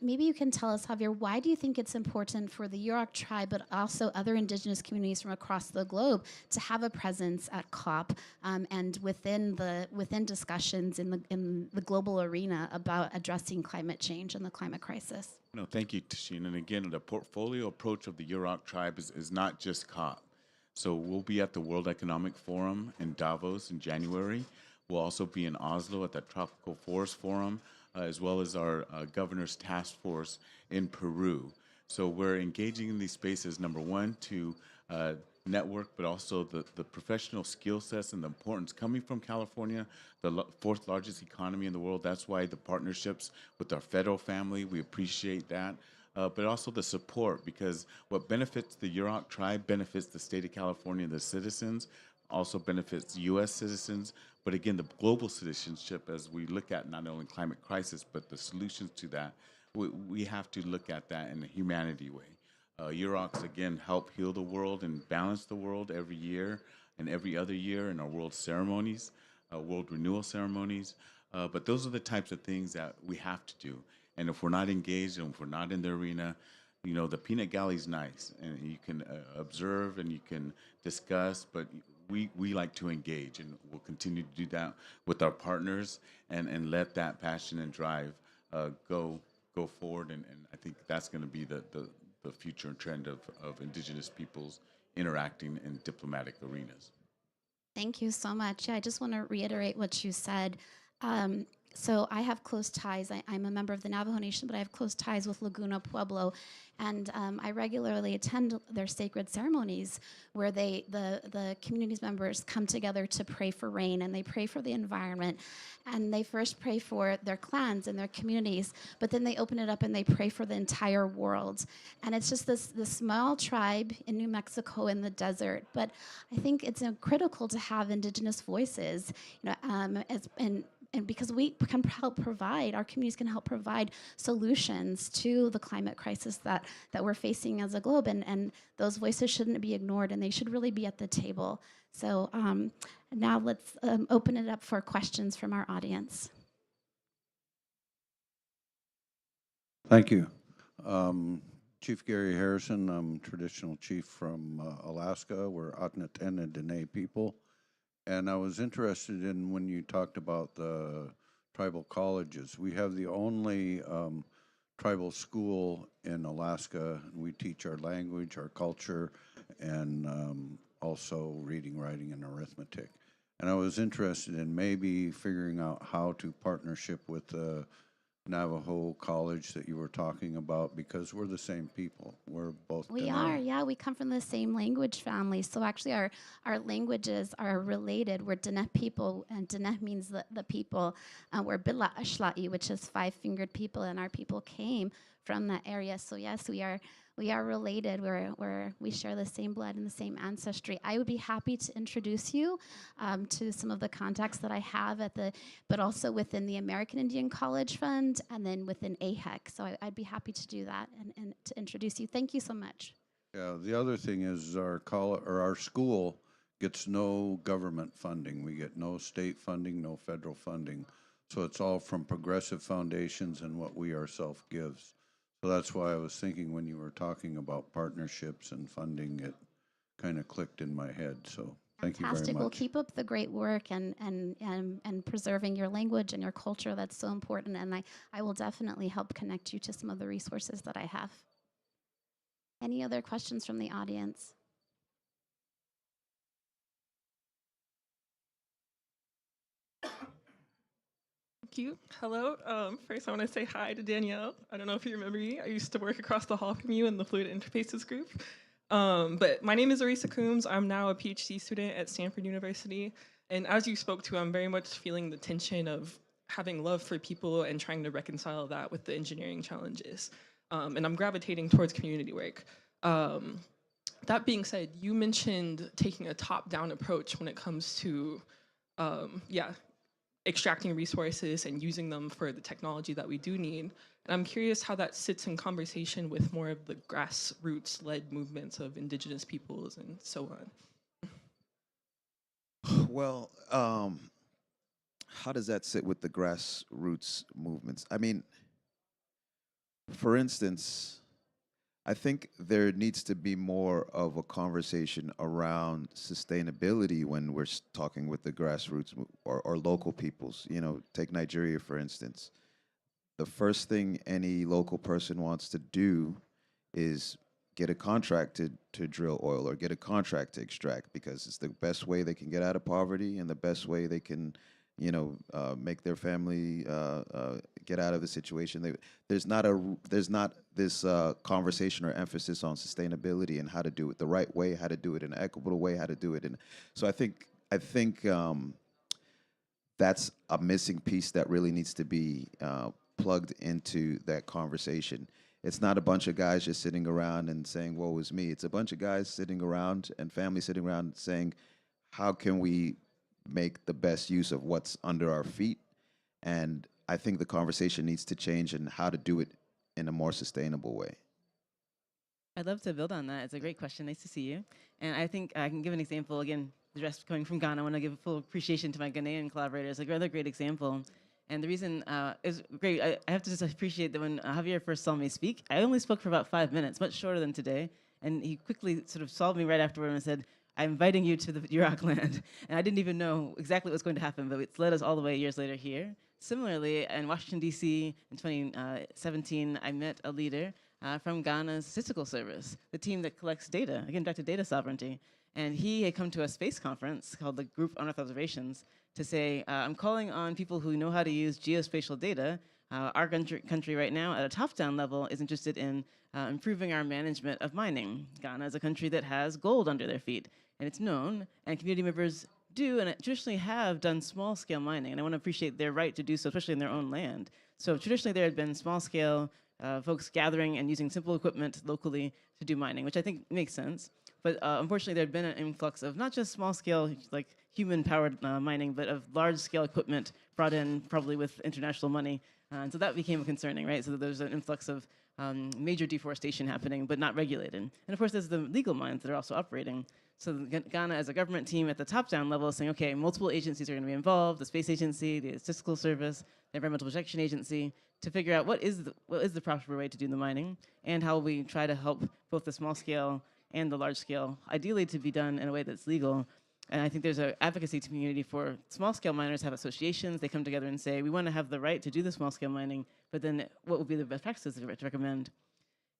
Maybe you can tell us, Javier, why do you think it's important for the Yurok tribe, but also other Indigenous communities from across the globe, to have a presence at COP and within discussions in the global arena about addressing climate change and the climate crisis? No, thank you, Tashina. And again, the portfolio approach of the Yurok tribe is not just COP. So we'll be at the World Economic Forum in Davos in January. We'll also be in Oslo at the Tropical Forest Forum, as well as our Governor's Task Force in Peru. So we're engaging in these spaces, number one, to network, but also the professional skill sets and the importance coming from California, the fourth largest economy in the world. That's why the partnerships with our federal family, we appreciate that. But also the support, because what benefits the Yurok tribe benefits the state of California and the citizens, also benefits U.S. citizens. But again, the global citizenship, as we look at not only climate crisis, but the solutions to that, we have to look at that in a humanity way. Yuroks, again, help heal the world and balance the world every year and every other year in our world ceremonies, world renewal ceremonies. But those are the types of things that we have to do. And if we're not engaged and if we're not in the arena, the peanut gallery's nice, and you can observe and you can discuss, but we like to engage, and we'll continue to do that with our partners, and let that passion and drive go forward. And I think that's going to be the future trend of Indigenous peoples interacting in diplomatic arenas. Thank you so much. Yeah, I just want to reiterate what you said. So I have close ties. I'm a member of the Navajo Nation, but I have close ties with Laguna Pueblo, and I regularly attend their sacred ceremonies where the community's members come together to pray for rain, and they pray for the environment, and they first pray for their clans and their communities, but then they open it up and they pray for the entire world. And it's just this small tribe in New Mexico in the desert, but I think it's critical to have Indigenous voices, and because we can help provide, our communities can help provide solutions to the climate crisis that we're facing as a globe, and those voices shouldn't be ignored, and they should really be at the table. So now let's open it up for questions from our audience. Thank you. Chief Gary Harrison, I'm traditional chief from Alaska. We're Atnatan and Dene people. And I was interested in when you talked about the tribal colleges. We have the only tribal school in Alaska. We teach our language, our culture, and also reading, writing, and arithmetic. And I was interested in maybe figuring out how to partnership with the Navajo college that you were talking about, because we're the same people. We're both We Dene. are, yeah. We come from the same language family. So actually our languages are related. We're Dene people, and Dene means the people. We're Bila Ashla'i, which is five-fingered people, and our people came from that area. So yes, we are related. We share the same blood and the same ancestry. I would be happy to introduce you to some of the contacts that I have but also within the American Indian College Fund, and then within AHEC. So I'd be happy to do that and to introduce you. Thank you so much. Yeah, the other thing is our school gets no government funding. We get no state funding, no federal funding. So it's all from progressive foundations and what we ourselves gives. So that's why I was thinking when you were talking about partnerships and funding, it kind of clicked in my head. So thank you very Fantastic. much. Well, keep up the great work and preserving your language and your culture. That's so important. And I will definitely help connect you to some of the resources that I have. Any other questions from the audience? Thank you. Hello. First, I want to say hi to Danielle. I don't know if you remember me. I used to work across the hall from you in the Fluid Interfaces group. But my name is Arisa Coombs. I'm now a PhD student at Stanford University. And as you spoke to, I'm very much feeling the tension of having love for people and trying to reconcile that with the engineering challenges. And I'm gravitating towards community work. That being said, you mentioned taking a top-down approach when it comes to, extracting resources and using them for the technology that we do need. And I'm curious how that sits in conversation with more of the grassroots-led movements of Indigenous peoples and so on. Well, how does that sit with the grassroots movements? I mean, for instance, I think there needs to be more of a conversation around sustainability when we're talking with the grassroots or local peoples. Take Nigeria, for instance. The first thing any local person wants to do is get a contract to drill oil or get a contract to extract, because it's the best way they can get out of poverty and the best way they can make their family get out of the situation. There's not this conversation or emphasis on sustainability and how to do it the right way, how to do it in an equitable way, how to do it in. So I think that's a missing piece that really needs to be plugged into that conversation. It's not a bunch of guys just sitting around and saying, woe is me. It's a bunch of guys sitting around and families sitting around saying, how can we make the best use of what's under our feet? And I think the conversation needs to change in how to do it in a more sustainable way. I'd love to build on that. It's a great question. Nice to see you. And I think I can give an example. Again, the rest coming from Ghana, I want to give full appreciation to my Ghanaian collaborators. Another great example And the reason is great. I have to just appreciate that when Javier first saw me speak, I only spoke for about 5 minutes, much shorter than today. And he quickly sort of solved me right afterward and said, I'm inviting you to the Yurok land. And I didn't even know exactly what was going to happen, but it's led us all the way years later here. Similarly, in Washington, D.C. in 2017, I met a leader from Ghana's Statistical Service, the team that collects data, again, back to data sovereignty. And he had come to a space conference called the Group on Earth Observations to say, I'm calling on people who know how to use geospatial data. Our country right now, at a top-down level, is interested in improving our management of mining. Ghana is a country that has gold under their feet, and it's known, and community members do and traditionally have done small-scale mining, and I want to appreciate their right to do so, especially in their own land. So traditionally there had been small-scale folks gathering and using simple equipment locally to do mining, which I think makes sense. But unfortunately, there had been an influx of not just small-scale, like human-powered mining, but of large-scale equipment brought in, probably with international money. And so that became concerning, right? So that there's an influx of major deforestation happening, but not regulated. And of course, there's the legal mines that are also operating. So Ghana, as a government team at the top-down level, is saying, okay, multiple agencies are going to be involved: the Space Agency, the Statistical Service, the Environmental Protection Agency, to figure out what is the proper way to do the mining, and how we try to help both the small-scale and the large scale, ideally to be done in a way that's legal. And I think there's an advocacy community for small scale miners have associations. They come together and say, we want to have the right to do the small scale mining, but then what would be the best practices to recommend?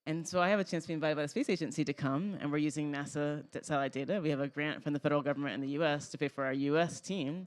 And so I have a chance to be invited by the Space Agency to come, and we're using NASA satellite data. We have a grant from the federal government in the US to pay for our US team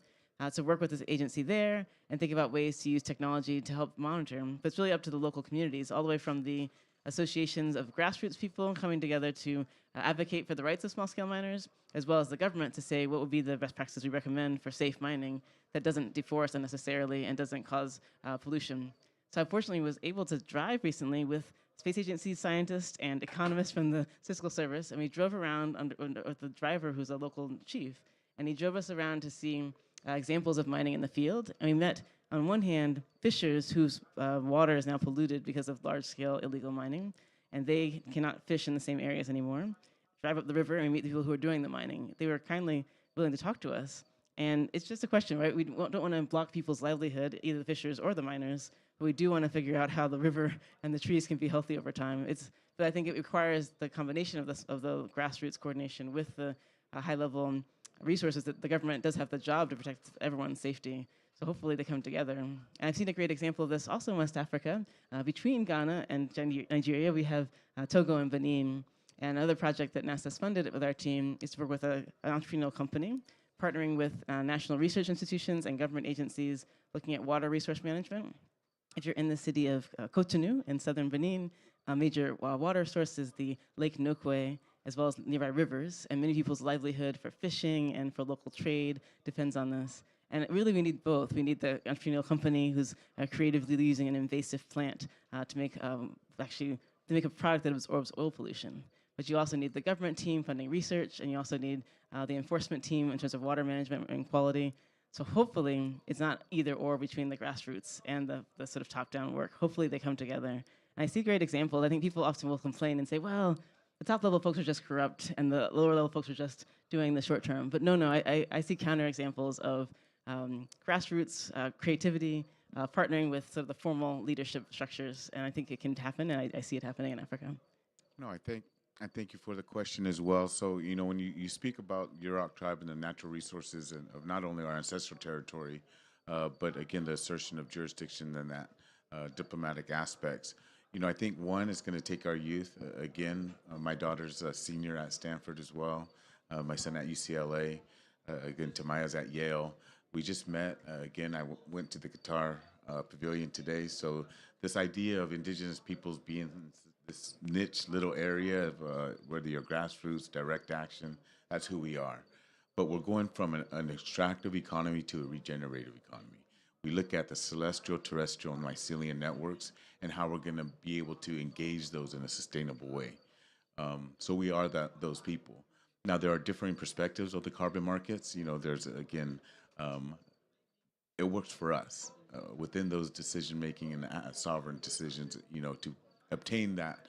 to work with this agency there and think about ways to use technology to help monitor. But it's really up to the local communities, all the way from the associations of grassroots people coming together to advocate for the rights of small-scale miners, as well as the government to say what would be the best practices we recommend for safe mining that doesn't deforest unnecessarily and doesn't cause pollution. So I fortunately was able to drive recently with space agency scientists and economists from the Statistical Service, and we drove around with the driver who's a local chief, and he drove us around to see examples of mining in the field. And we met, on one hand, fishers whose water is now polluted because of large-scale illegal mining, and they cannot fish in the same areas anymore. Drive up the river and we meet the people who are doing the mining. They were kindly willing to talk to us. And it's just a question, right? We don't want to block people's livelihood, either the fishers or the miners, but we do want to figure out how the river and the trees can be healthy over time. But I think it requires the combination of the grassroots coordination with the high-level resources that the government does have the job to protect everyone's safety. So hopefully they come together. And I've seen a great example of this also in West Africa. Between Ghana and Nigeria, we have Togo and Benin. And another project that NASA's funded with our team is to work with an entrepreneurial company, partnering with national research institutions and government agencies looking at water resource management. If you're in the city of Cotonou in southern Benin, a major water source is the Lake Nokwe, as well as nearby rivers, and many people's livelihood for fishing and for local trade depends on this. And really, we need both. We need the entrepreneurial company who's creatively using an invasive plant to make a product that absorbs oil pollution. But you also need the government team funding research, and you also need the enforcement team in terms of water management and quality. So hopefully, it's not either or between the grassroots and the sort of top-down work. Hopefully, they come together. And I see great examples. I think people often will complain and say, well, the top-level folks are just corrupt, and the lower-level folks are just doing the short term. But no, I see counter-examples of grassroots creativity, partnering with sort of the formal leadership structures, and I think it can happen, and I see it happening in Africa. No, I thank you for the question as well. So, when you speak about Yurok tribe and the natural resources of not only our ancestral territory, but again, the assertion of jurisdiction and that diplomatic aspects, I think one is going to take our youth. Again, my daughter's a senior at Stanford as well, my son at UCLA, again, Tamaya's at Yale. We just met. Again, I went to the Qatar Pavilion today. So this idea of indigenous peoples being this niche little area of whether you're grassroots, direct action, that's who we are. But we're going from an extractive economy to a regenerative economy. We look at the celestial, terrestrial, and mycelial networks and how we're going to be able to engage those in a sustainable way. So we are those people. Now, there are differing perspectives of the carbon markets. There's, again, it works for us within those decision-making and sovereign decisions, to obtain that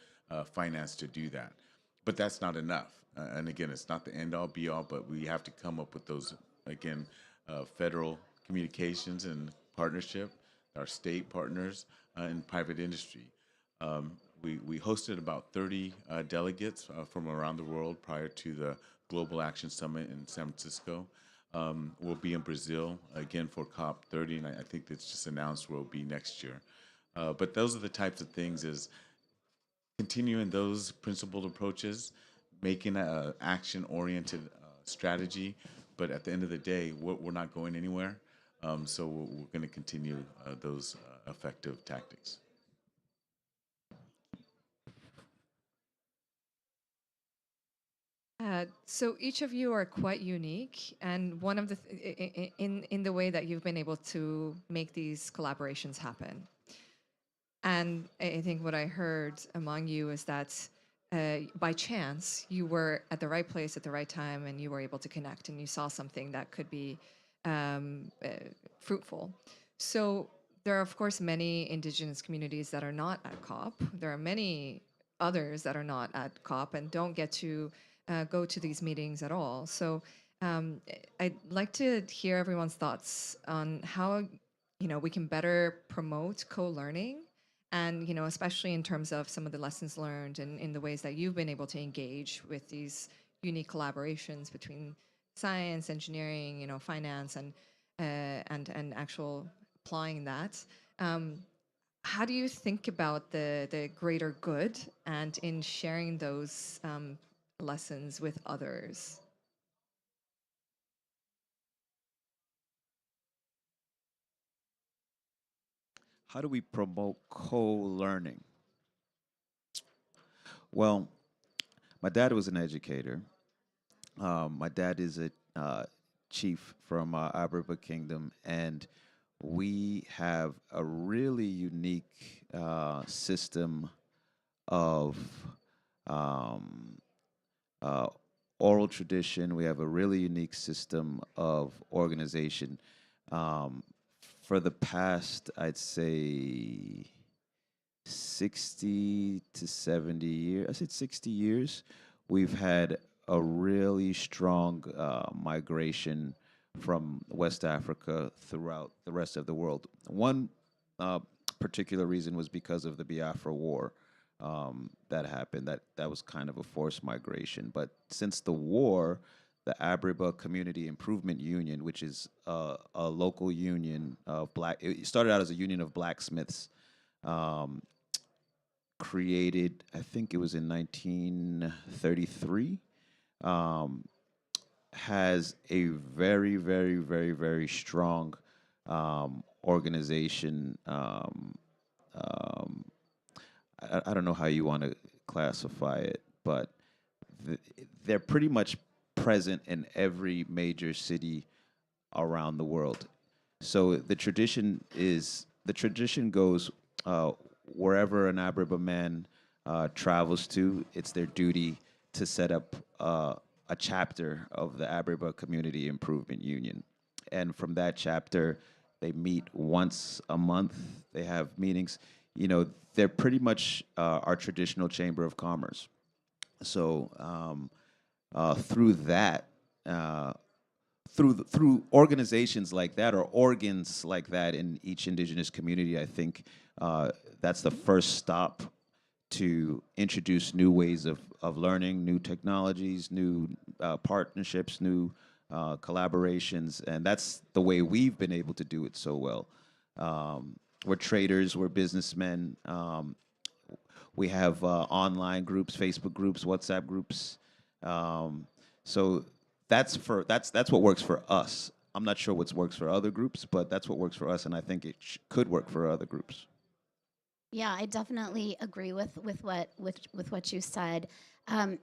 finance to do that. But that's not enough. And again, it's not the end-all, be-all, but we have to come up with those, again, federal communications and partnership our state partners, and private industry. We hosted about 30 delegates from around the world prior to the Global Action Summit in San Francisco. We'll be in Brazil again for COP30, and I think it's just announced where we'll be next year. But those are the types of things is continuing those principled approaches, making an action-oriented strategy. But at the end of the day, we're not going anywhere. So we're going to continue those effective tactics. So each of you are quite unique, and one of the in the way that you've been able to make these collaborations happen. And I think what I heard among you is that by chance you were at the right place at the right time, and you were able to connect, and you saw something that could be fruitful. So there are, of course, many Indigenous communities that are not at COP. There are many others that are not at COP and don't get to go to these meetings at all. So I'd like to hear everyone's thoughts on how we can better promote co-learning, and especially in terms of some of the lessons learned and in the ways that you've been able to engage with these unique collaborations between science, engineering, finance, and actual applying that. How do you think about the greater good and in sharing those lessons with others? How do we promote co-learning? Well, my dad was an educator. My dad is a chief from Abriba Kingdom, and we have a really unique system of um, uh, oral tradition. We have a really unique system of organization. Um, for the past, I'd say, 60 to 70 years, I said 60 years, we've had a really strong migration from West Africa throughout the rest of the world. One uh, particular reason was because of the Biafra War that happened. That was kind of a forced migration. But since the war, the Abriba Community Improvement Union, which is a local union of it started out as a union of blacksmiths, um, created, I think it was in 1933, um, has a very, very, very, very strong organization. Um, I don't know how you want to classify it, but they're pretty much present in every major city around the world. So the tradition goes wherever an Abriba man travels to, it's their duty to set up a chapter of the Abriba Community Improvement Union. And from that chapter, they meet once a month. They have meetings. They're pretty much our traditional chamber of commerce. So through that, through organizations like that or organs like that in each indigenous community, I think that's the first stop to introduce new ways of learning, new technologies, new partnerships, new collaborations, and that's the way we've been able to do it so well. We're traders, we're businessmen. We have online groups, Facebook groups, WhatsApp groups. So that's what works for us. I'm not sure what works for other groups, but that's what works for us, and I think it could work for other groups. Yeah, I definitely agree with what you said.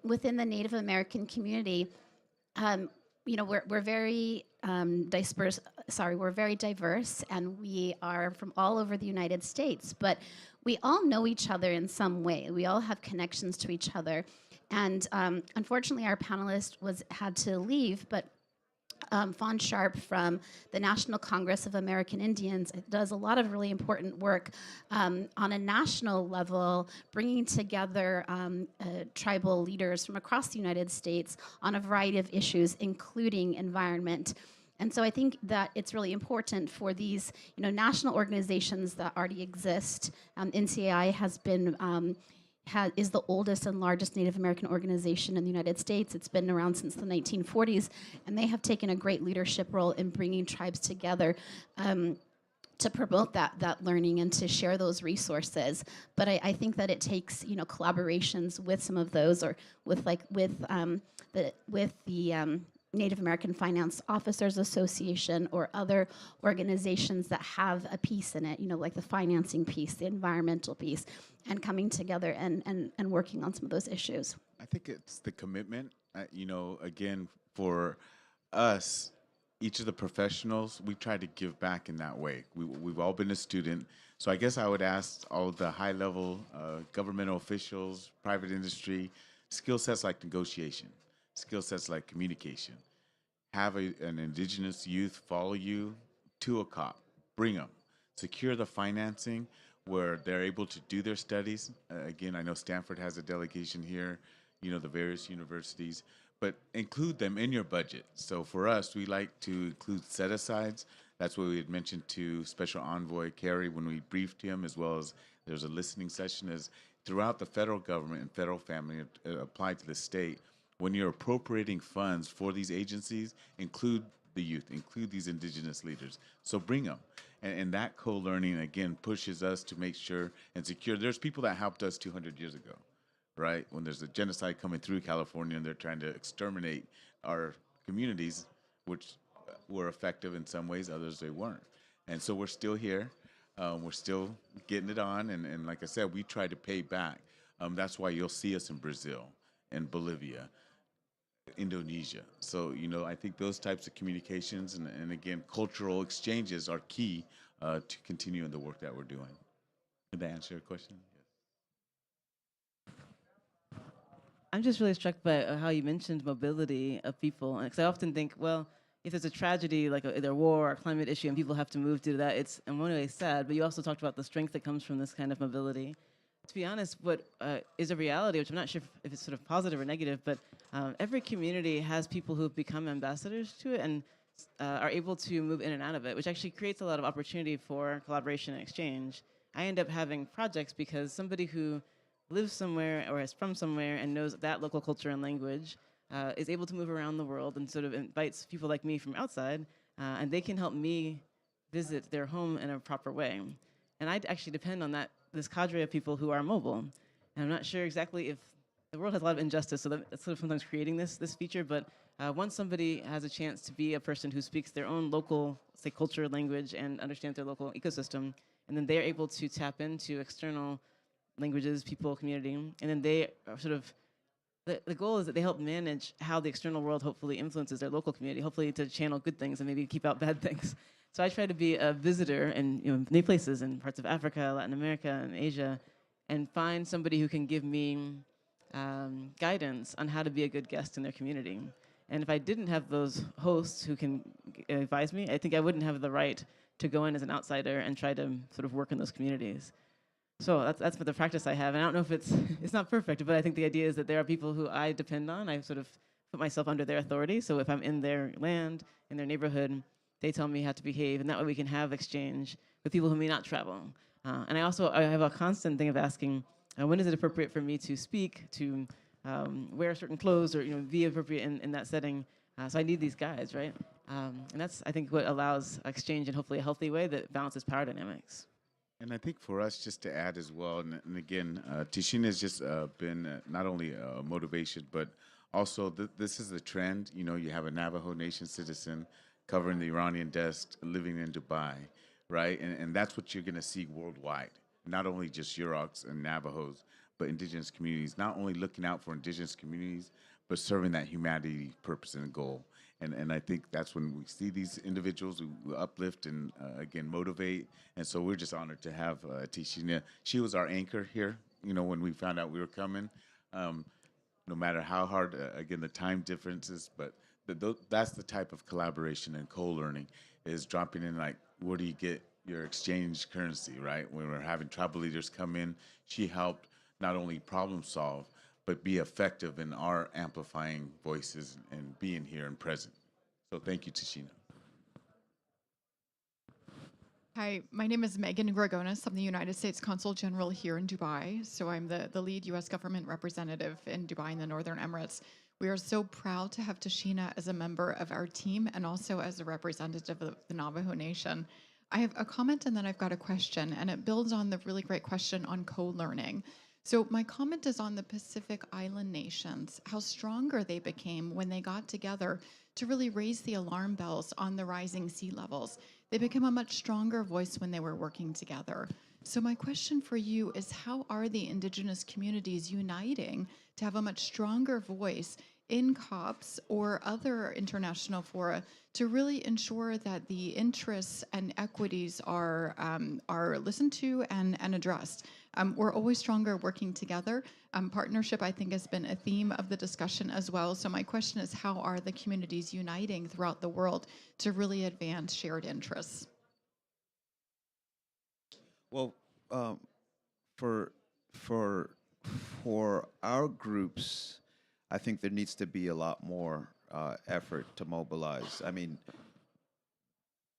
Within the Native American community, we're very disperse. Sorry, we're very diverse, and we are from all over the United States. But we all know each other in some way. We all have connections to each other, and unfortunately, our panelist had to leave, but. Fawn Sharp from the National Congress of American Indians does a lot of really important work on a national level, bringing together tribal leaders from across the United States on a variety of issues, including environment. And so I think that it's really important for these, national organizations that already exist. NCAI has been is the oldest and largest Native American organization in the United States. It's been around since the 1940s, and they have taken a great leadership role in bringing tribes together. To promote that learning and to share those resources. But I think that it takes collaborations with some of those, or with the Native American Finance Officers Association or other organizations that have a piece in it, like the financing piece, the environmental piece, and coming together and working on some of those issues. I think it's the commitment. Again, for us, each of the professionals, we try to give back in that way. We've all been a student. So I guess I would ask all the high-level governmental officials, private industry, skill sets like negotiation, skill sets like communication. Have an indigenous youth follow you to a COP. Bring them. Secure the financing where they're able to do their studies. Again, I know Stanford has a delegation here, the various universities, but include them in your budget. So for us, we like to include set-asides. That's what we had mentioned to Special Envoy Kerry when we briefed him, as well as there's a listening session, as throughout the federal government and federal family applied to the state. When you're appropriating funds for these agencies, include the youth, include these indigenous leaders. So bring them. And that co-learning, again, pushes us to make sure and secure. There's people that helped us 200 years ago, right? When there's a genocide coming through California and they're trying to exterminate our communities, which were effective in some ways, others they weren't. And so we're still here. We're still getting it on. And like I said, we try to pay back. That's why you'll see us in Brazil and Bolivia, Indonesia. So, I think those types of communications and again, cultural exchanges are key to continuing the work that we're doing. Did that answer your question? I'm just really struck by how you mentioned mobility of people. Because I often think, well, if there's a tragedy like either a war or a climate issue and people have to move due to that, it's in one way sad, but you also talked about the strength that comes from this kind of mobility. To be honest, what is a reality, which I'm not sure if it's sort of positive or negative, but every community has people who've become ambassadors to it and are able to move in and out of it, which actually creates a lot of opportunity for collaboration and exchange. I end up having projects because somebody who lives somewhere or is from somewhere and knows that local culture and language is able to move around the world and sort of invites people like me from outside, and they can help me visit their home in a proper way. And I actually depend on this cadre of people who are mobile. And I'm not sure exactly if the world has a lot of injustice, so that's sort of sometimes creating this feature. But once somebody has a chance to be a person who speaks their own local, say, culture, language, and understands their local ecosystem, and then they're able to tap into external languages, people, community, and then they are sort of the goal is that they help manage how the external world hopefully influences their local community, hopefully to channel good things and maybe keep out bad things. So I try to be a visitor in many places in parts of Africa, Latin America, and Asia, and find somebody who can give me guidance on how to be a good guest in their community. And if I didn't have those hosts who can advise me, I think I wouldn't have the right to go in as an outsider and try to sort of work in those communities. So that's the practice I have, and I don't know if it's not perfect, but I think the idea is that there are people who I depend on. I sort of put myself under their authority. So if I'm in their land, in their neighborhood, they tell me how to behave, and that way we can have exchange with people who may not travel. And I have a constant thing of asking, when is it appropriate for me to speak, to wear certain clothes, or be appropriate in that setting? So I need these guides, right? And that's, I think, what allows exchange in hopefully a healthy way that balances power dynamics. And I think for us, just to add as well, and again, Tashina has just been not only a motivation, but also this is the trend. You have a Navajo Nation citizen covering the Iranian desk, living in Dubai, right? And that's what you're going to see worldwide. Not only just Yuroks and Navajos, but indigenous communities, not only looking out for indigenous communities, but serving that humanity purpose and goal. And I think that's when we see these individuals who uplift and, again, motivate. And so we're just honored to have Tishina. She was our anchor here, when we found out we were coming. No matter how hard, again, the time differences, but that's the type of collaboration and co-learning is dropping in, like, where do you get your exchange currency, right? When we're having tribal leaders come in, she helped not only problem solve, but be effective in our amplifying voices and being here and present. So thank you, Tashina. Hi, my name is Megan Gregonis. I'm the United States Consul General here in Dubai. So I'm the lead U.S. government representative in Dubai in the Northern Emirates. We are so proud to have Tashina as a member of our team and also as a representative of the Navajo Nation. I have a comment and then I've got a question, and it builds on the really great question on co-learning. So my comment is on the Pacific Island nations, how stronger they became when they got together to really raise the alarm bells on the rising sea levels. They became a much stronger voice when they were working together. So my question for you is, how are the Indigenous communities uniting to have a much stronger voice in COPs or other international fora to really ensure that the interests and equities are listened to and addressed? We're always stronger working together. Partnership, I think, has been a theme of the discussion as well. So my question is, how are the communities uniting throughout the world to really advance shared interests? Well, for for for our groups, I think there needs to be a lot more effort to mobilize. I mean,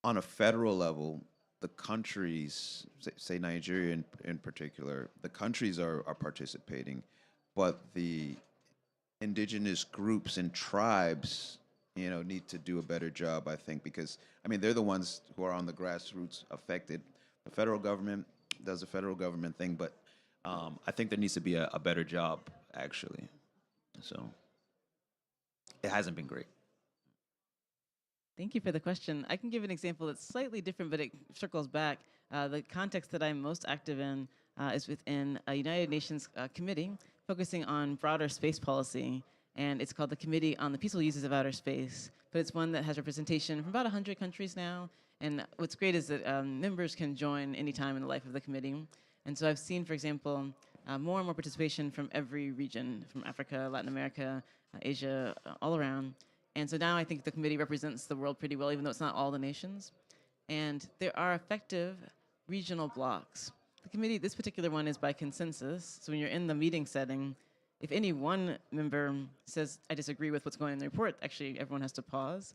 on a federal level, the countries, say Nigeria in particular, the countries are participating, but the indigenous groups and tribes, need to do a better job, I think, because I mean they're the ones who are on the grassroots affected. The federal government does the federal government thing, but I think there needs to be a better job actually. So it hasn't been great. Thank you for the question. I can give an example that's slightly different, but it circles back. The context that I'm most active in is within a United Nations committee focusing on broader space policy, and it's called the Committee on the Peaceful Uses of Outer Space. But it's one that has representation from about 100 countries now, and what's great is that members can join anytime in the life of the committee. And so I've seen, for example, more and more participation from every region, from Africa, Latin America, Asia, all around. And so now I think the committee represents the world pretty well, even though it's not all the nations. And there are effective regional blocks. The committee, this particular one is by consensus. So when you're in the meeting setting, if any one member says, I disagree with what's going on in the report, actually everyone has to pause.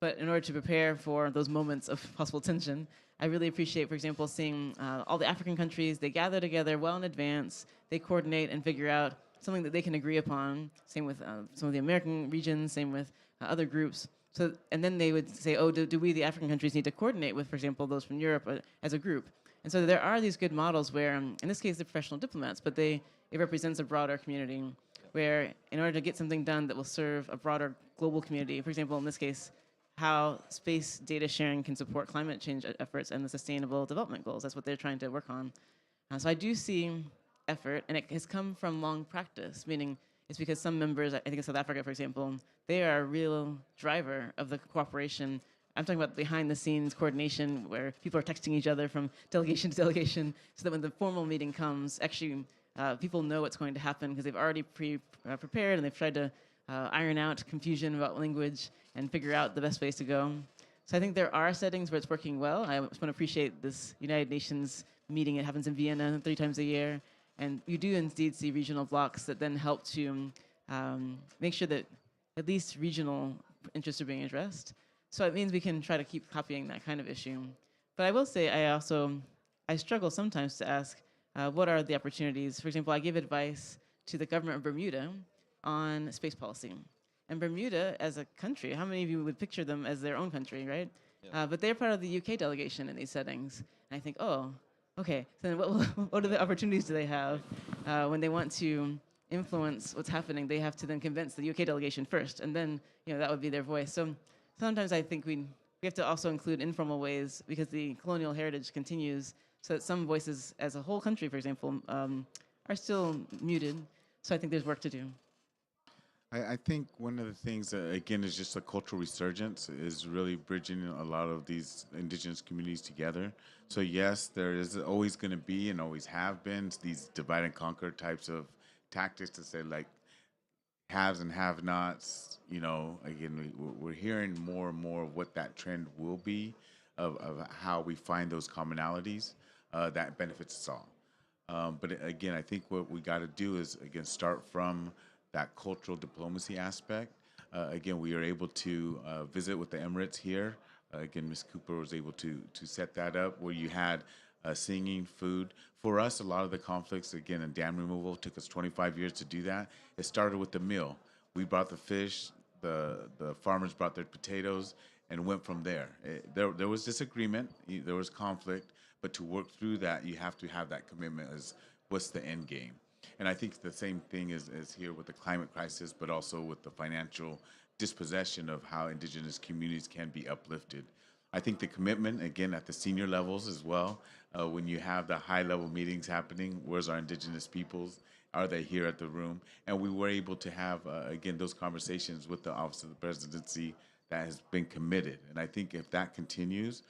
But in order to prepare for those moments of possible tension, I really appreciate, for example, seeing all the African countries, they gather together well in advance, they coordinate and figure out something that they can agree upon. Same with some of the American regions, same with other groups. So, and then they would say, oh, do we, the African countries, need to coordinate with, for example, those from Europe as a group? And so there are these good models where, in this case, they're professional diplomats, but it represents a broader community where in order to get something done that will serve a broader global community, for example, in this case, how space data sharing can support climate change efforts and the sustainable development goals. That's what they're trying to work on. So I do see effort, and it has come from long practice, meaning it's because some members, I think in South Africa, for example, they are a real driver of the cooperation. I'm talking about behind the scenes coordination where people are texting each other from delegation to delegation so that when the formal meeting comes, actually people know what's going to happen because they've already prepared and they've tried to iron out confusion about language and figure out the best ways to go. So I think there are settings where it's working well. I just want to appreciate this United Nations meeting. It happens in Vienna 3 times a year. And you do indeed see regional blocks that then help to make sure that at least regional interests are being addressed. So it means we can try to keep copying that kind of issue. But I will say I struggle sometimes to ask, what are the opportunities? For example, I give advice to the government of Bermuda on space policy. And Bermuda as a country, how many of you would picture them as their own country, right? Yeah. But they're part of the UK delegation in these settings. And I think, oh, okay, so then what are the opportunities do they have when they want to influence what's happening? They have to then convince the UK delegation first, and then that would be their voice. So sometimes I think we have to also include informal ways because the colonial heritage continues, so that some voices as a whole country, for example, are still muted. So I think there's work to do. I think one of the things, again, is just a cultural resurgence, is really bridging a lot of these indigenous communities together. So yes, there is always going to be and always have been these divide and conquer types of tactics to say like haves and have-nots. Again, we're hearing more and more of what that trend will be of how we find those commonalities that benefits us all. But again, I think what we got to do is, again, start from that cultural diplomacy aspect. Again, we are able to visit with the Emirates here Again, Ms. Cooper was able to set that up where you had singing, food. For us, a lot of the conflicts, again, in dam removal, took us 25 years to do that. It started with the meal. We brought the fish, the farmers brought their potatoes, and went from there. There was disagreement, there was conflict, but to work through that, you have to have that commitment as what's the end game. And I think the same thing is here with the climate crisis, but also with the financial dispossession of how Indigenous communities can be uplifted. I think the commitment, again, at the senior levels as well, when you have the high level meetings happening, where's our Indigenous peoples? Are they here at the room? And we were able to have, again, those conversations with the Office of the Presidency that has been committed. And I think if that continues,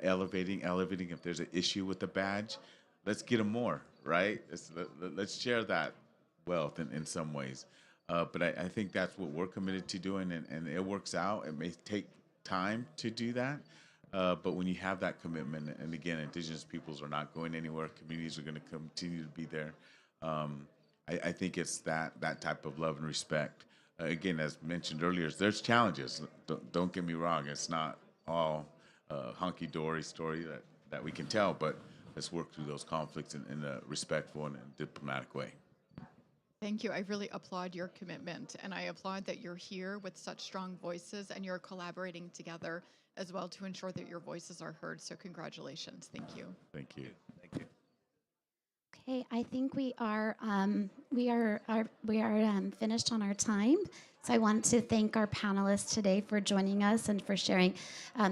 elevating, if there's an issue with the badge, let's get them more, right? Let's share that wealth in some ways. But I think that's what we're committed to doing, and it works out. It may take time to do that, but when you have that commitment, and again, Indigenous peoples are not going anywhere, communities are going to continue to be there. I think it's that type of love and respect. Again, as mentioned earlier, there's challenges. Don't get me wrong; it's not all hunky-dory story that we can tell, but let's work through those conflicts in a respectful and diplomatic way. Thank you. I really applaud your commitment, and I applaud that you're here with such strong voices and you're collaborating together as well to ensure that your voices are heard. So congratulations. Thank you. Thank you. Thank you. Okay, I think we are finished on our time. So I want to thank our panelists today for joining us and for sharing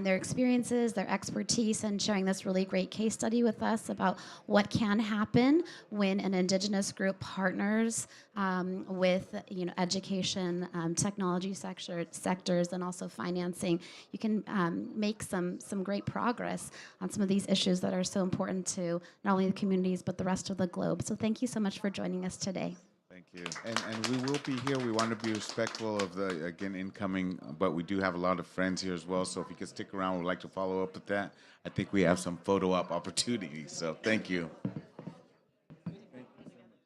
their experiences, their expertise, and sharing this really great case study with us about what can happen when an Indigenous group partners with education, technology sectors, and also financing. You can make some great progress on some of these issues that are so important to not only the communities but the rest of the globe. So thank you so much for joining us today. Thank you. And we will be here. We want to be respectful of the, again, incoming, but we do have a lot of friends here as well. So if you could stick around, we'd like to follow up with that. I think we have some photo op opportunities. So thank you.